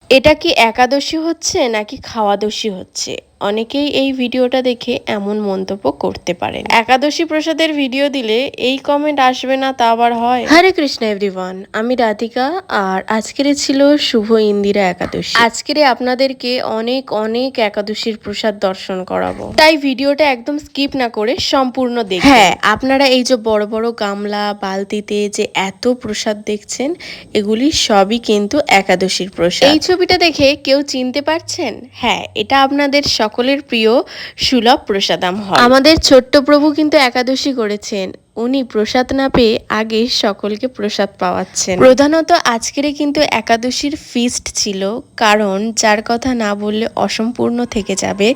এটা কি একাদশী হচ্ছে নাকি খাওয়াদশী হচ্ছে? অনেকেই এই ভিডিওটা দেখে এমন মন্তব্য করতে পারেন। একাদশী প্রসাদের ভিডিও দিলে এই কমেন্ট আসবে না তা আবার হয়? হরে কৃষ্ণ এভরিওয়ান, আমি রাধিকা আর আজকের ছিল শুভ ইন্দিরা একাদশী। আজকের আপনাদেরকে অনেক অনেক একাদশীর প্রসাদ দর্শন করাবো, তাই ভিডিওটা একদম স্কিপ না করে সম্পূর্ণ দেখবেন। হ্যাঁ, আপনারা এই যে বড় বড় গামলা বালতিতে যে এত প্রসাদ দেখছেন, এগুলি সবই কিন্তু একাদশীর প্রসাদ। এই ছবিটা দেখে কেউ চিনতে পারছেন? হ্যাঁ, এটা আপনাদের সকলের প্রিয় সুলভ প্রসাদাম হয়। আমাদের ছোট্ট প্রভু কিন্তু একাদশী করেছেন, উনি প্রসাদ না পেয়ে আগে সকলকে প্রসাদ পাওয়াচ্ছেন। প্রধানত আজকের কিন্তু একাদশীর ফিস্ট ছিল, কারণ যার কথা না বললে অসম্পূর্ণ থেকে যাবে।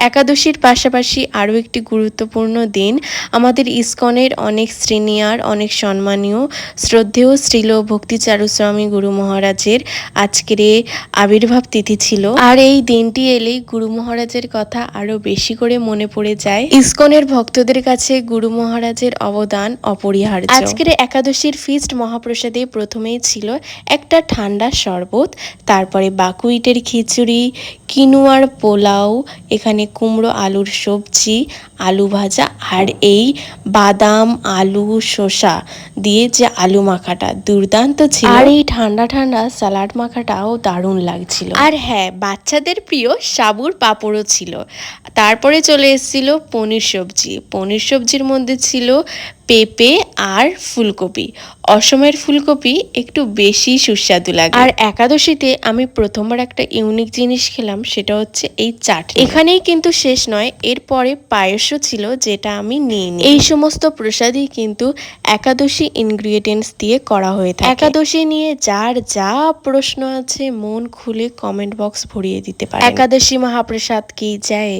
একাদশীর পাশাপাশি আরও একটি গুরুত্বপূর্ণ দিন, আমাদের ইসকনের অনেক সিনিয়র অনেক সম্মানীয় শ্রদ্ধেয় শ্রীল ভক্তিচারুস্বামী গুরু মহারাজের আজকের আবির্ভাব তিথি ছিল। আর এই দিনটি এলেই গুরু মহারাজের কথা আরো বেশি করে মনে পড়ে যায়। ইসকনের ভক্তদের কাছে গুরু মহারাজের অবদান অপরিহার্য। আজকের একাদশীর ফিস্ট মহাপ্রসাদে প্রথমেই ছিল একটা ঠান্ডা শরবত, তারপরে বাকুইটের খিচুড়ি, কিনুয়ার পোলাও, এখানে কুমড়ো আলুর সবজি, আলু ভাজা, আর এই বাদাম আলু শসা দিয়ে যে আলু মাখাটা দুর্দান্ত ছিল। আর এই ঠান্ডা ঠান্ডা স্যালাড মাখাটাও দারুণ লাগছিল। আর হ্যাঁ, বাচ্চাদের প্রিয় সাবুর পাঁপড়ও ছিল। তারপরে চলে এসেছিল পনির সবজি। পনির সবজির মধ্যে ছিল পেঁপে আর ফুলকপি। অসমের ফুলকপি একটু বেশি সুস্বাদু লাগে। আর একাদশীতে আমি প্রথমবার একটা ইউনিক জিনিস খেলাম, সেটা হচ্ছে এই চাটনি। এখানেই কিন্তু শেষ নয়, এরপরে পায়েসও ছিল, যেটা আমি নিইনি। এই সমস্ত প্রসাদই কিন্তু একাদশী ইনগ্রিডিয়েন্টস দিয়ে করা হয়ে থাকে। একাদশী নিয়ে যার যা প্রশ্ন আছে মন খুলে কমেন্ট বক্স ভরিয়ে দিতে পারে। একাদশী মহাপ্রসাদ কি জয়।